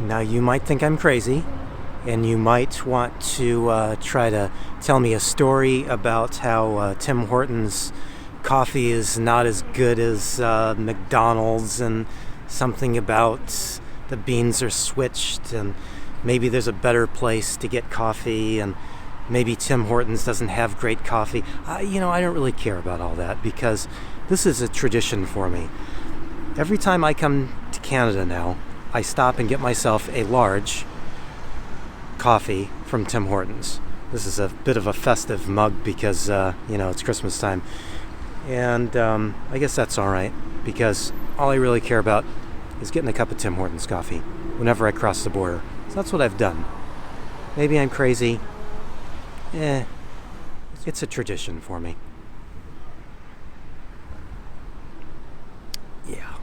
Now you might think I'm crazy, and you might want to try to tell me a story about how Tim Hortons coffee is not as good as McDonald's, and something about the beans are switched, and maybe there's a better place to get coffee, and maybe Tim Hortons doesn't have great coffee. I don't really care about all that, because this is a tradition for me. Every time I come to Canada now, I stop and get myself a large coffee from Tim Hortons. This is a bit of a festive mug because, it's Christmas time. And I guess that's all right, because all I really care about is getting a cup of Tim Hortons coffee whenever I cross the border. So that's what I've done. Maybe I'm crazy. It's a tradition for me. Yeah.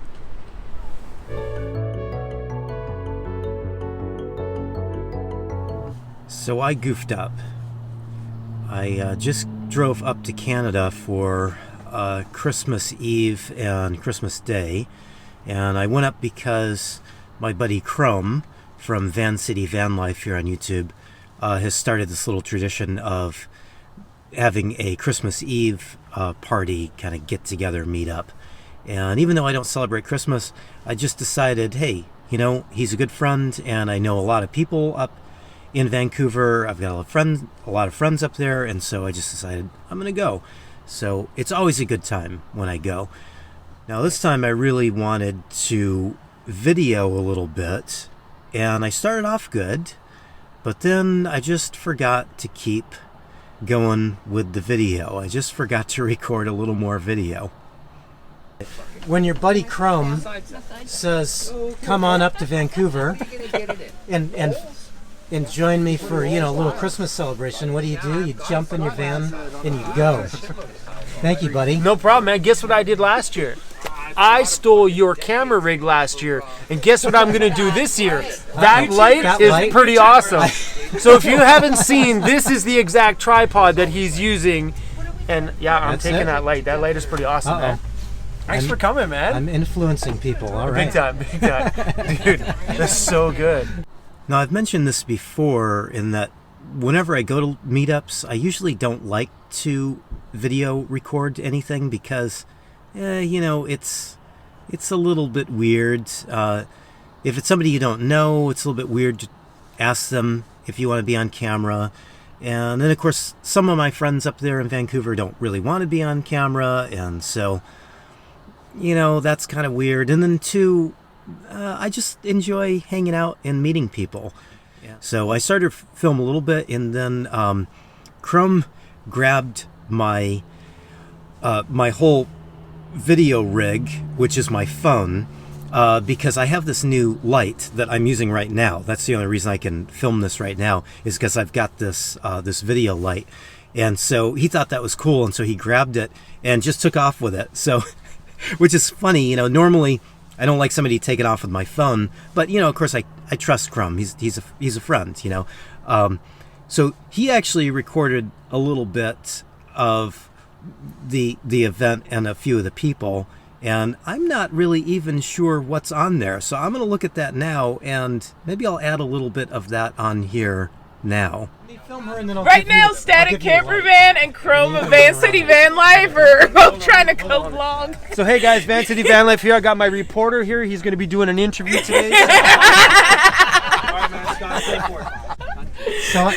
So I goofed up. I just drove up to Canada for Christmas Eve and Christmas Day, and I went up because my buddy Chrome from VanCity VanLife here on YouTube has started this little tradition of having a Christmas Eve party, kind of get together, meet up. And even though I don't celebrate Christmas, I just decided, hey, he's a good friend, and I know a lot of people up in Vancouver. I've got a lot of friends up there, and so I just decided I'm going to go. So it's always a good time when I go. Now this time I really wanted to video a little bit, and I started off good, but then I just forgot to keep going with the video. I just forgot to record a little more video. When your buddy Chrome says, come on up to Vancouver and join me for, a little Christmas celebration, what do? You jump in your van and you go. Thank you, buddy. No problem, man. Guess what I did last year? I stole your camera rig last year, and guess what I'm going to do this year? That light is pretty awesome. So if you haven't seen, this is the exact tripod that he's using, and yeah, I'm taking that light. That light is pretty awesome, man. Thanks for coming, man. I'm influencing people, all right. Big time. Dude, that's so good. Now, I've mentioned this before in that whenever I go to meetups, I usually don't like to video record anything because, it's a little bit weird. If it's somebody you don't know, it's a little bit weird to ask them if you want to be on camera. And then, of course, some of my friends up there in Vancouver don't really want to be on camera, and so, that's kind of weird. And then, too, I just enjoy hanging out and meeting people. Yeah. So I started to film a little bit, and then Chrome grabbed my my whole video rig, which is my phone, because I have this new light that I'm using right now. That's the only reason I can film this right now, is because I've got this this video light. And so he thought that was cool, and so he grabbed it and just took off with it. So, which is funny, normally I don't like somebody taking off with my phone, but of course I trust Chrome. He's a friend, So he actually recorded a little bit of the event and a few of the people, and I'm not really even sure what's on there. So I'm going to look at that now, and maybe I'll add a little bit of that on here now. Right now, Static Camper Van and Chrome of VanCity VanLife are both trying to come along. So hey guys, VanCity VanLife here. I got my reporter here. He's going to be doing an interview today. So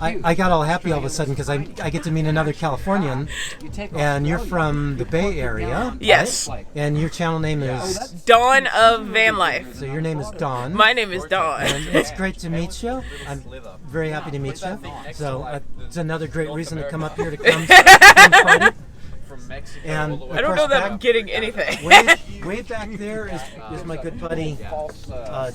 I got all happy all of a sudden because I get to meet another Californian, and you're from the Bay Area. Yes. And your channel name is? Dawn of VanLife. So your name is Dawn. My name is Dawn. And it's great to meet you. I'm very happy to meet you. So it's another great reason to come up here to come party. And I don't know that I'm getting anything. Way back there is my good buddy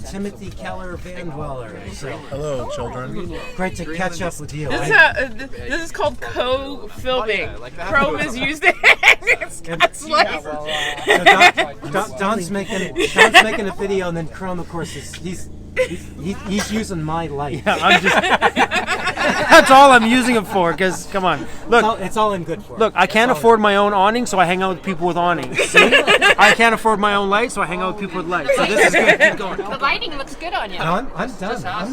Timothy Keller Van Dweller. So, hello, children. Great to catch up with you. This is called co-filming. Chrome is used it. It's like so Don's making a video, and then Chrome, of course, he's He's using my light. Yeah, I'm just. That's all I'm using it for. Because come on, look. It's all I'm good for. Look, I can't afford my own awning, so I hang out with people with awnings. See? I can't afford my own light, so I hang out with people with lights. So this is good. Keep going. The lighting looks good on you. No, I'm done. I'm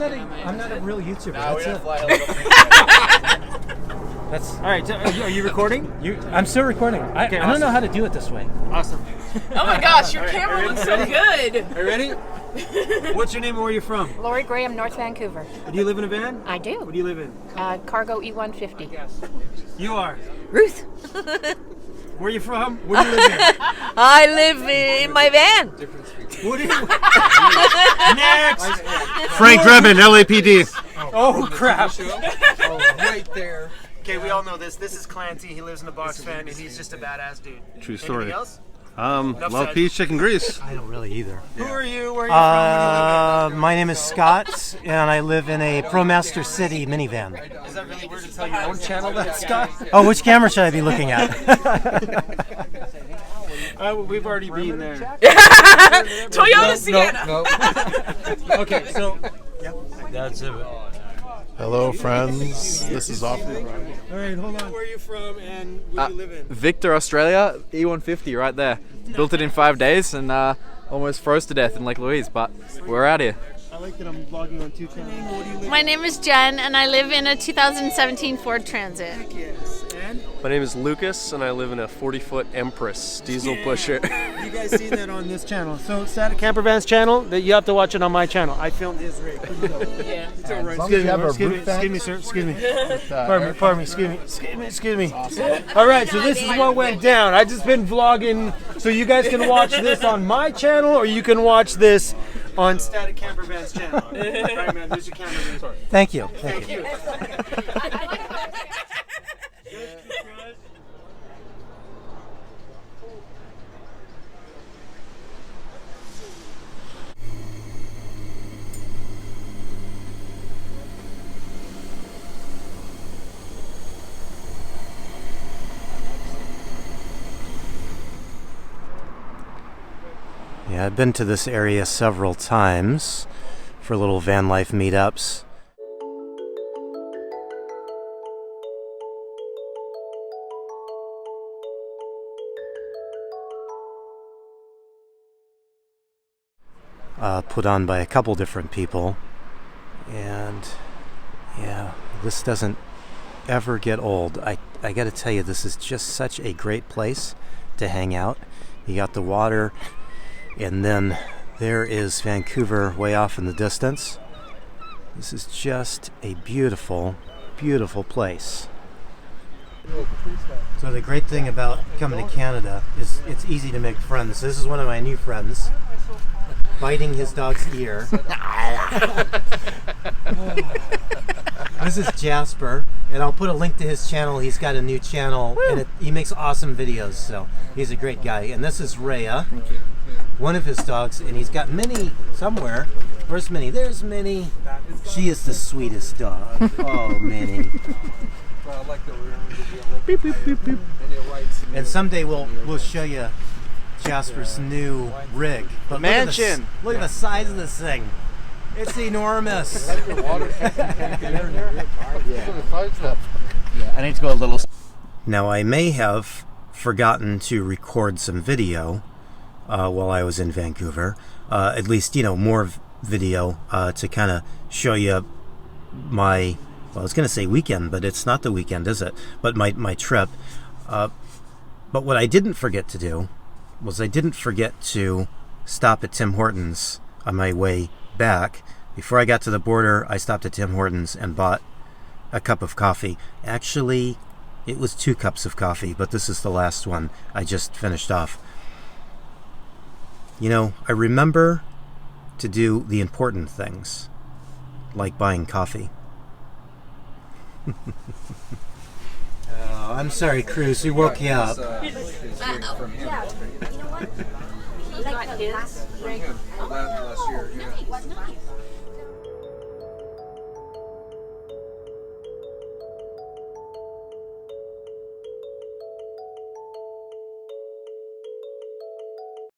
not a real YouTuber. That's it. That's All right, are you recording? I'm still recording. I awesome. don't know how to do it this way. Awesome. Oh my gosh, your camera looks so good. Are you ready? What's your name and where are you from? Lori Graham, North Vancouver. Do you live in a van? I do. What do you live in? Cargo E150. You are. Ruth. Where are you from? Where do you live in? I live in my van. What do you... Next! Frank Drebin, LAPD. Oh, crap. Right there. Okay, we all know this. This is Clancy. He lives in a box fan, and he's just a badass dude. True story. Anything else? Love peach, chicken grease. I don't really either. Who are you? Where are you from? My name is Scott, and I live in a ProMaster City minivan. Is that really weird to tell your own channel that, Scott? Oh, which camera should I be looking at? We've already been there. Toyota Sienna. No. Okay, so... That's it. Hello, friends. This is off. All right, hold on. Where are you from and where do you live in? Victor, Australia, E150 right there. Built it in 5 days and almost froze to death in Lake Louise, but we're out here. I like that I'm vlogging on 2 channels. Where do you live? My name is Jen, and I live in a 2017 Ford Transit. Yes. And My name is Lucas, and I live in a 40-foot Empress diesel pusher. you guys seen that on this channel. So Static Camper Van's channel, that you have to watch it on my channel. I filmed his rig. Yeah. It's all right. Excuse Excuse me, sir. Excuse me. Pardon me. Excuse me. All right, so this is what went down. I just been vlogging, so you guys can watch this on my channel, or you can watch this on Static Camper Van's channel. All right, man. There's your camera. Sorry. Thank you. Thank you. Yeah, I've been to this area several times for little van life meetups. Put on by a couple different people, and yeah, this doesn't ever get old. I gotta tell you, this is just such a great place to hang out. You got the water, and then there is Vancouver way off in the distance. This is just a beautiful, beautiful place. So the great thing about coming to Canada is it's easy to make friends. This is one of my new friends, biting his dog's ear. This is Jasper, and I'll put a link to his channel. He's got a new channel, and he makes awesome videos, so he's a great guy. And this is Rhea, one of his dogs, and he's got Minnie somewhere. Where's Minnie? There's Minnie. She is the sweetest dog. Oh, Minnie. Beep, beep, beep, beep. And someday we'll show you Jasper's new rig. But Mansion. Look at the size of this thing. It's enormous. I need to go a little. Now, I may have forgotten to record some video while I was in Vancouver. At least, more video to kind of show you my, well, I was going to say weekend, but it's not the weekend, is it? But my trip. But what I didn't forget to do was I didn't forget to stop at Tim Hortons on my way back. Before I got to the border, I stopped at Tim Hortons and bought a cup of coffee. Actually, it was 2 cups of coffee, but this is the last one I just finished off. I remember to do the important things, like buying coffee. Oh, I'm sorry, Cruz, we woke you up. Yeah. You know what? Like his rig. Last year, yeah. Nice.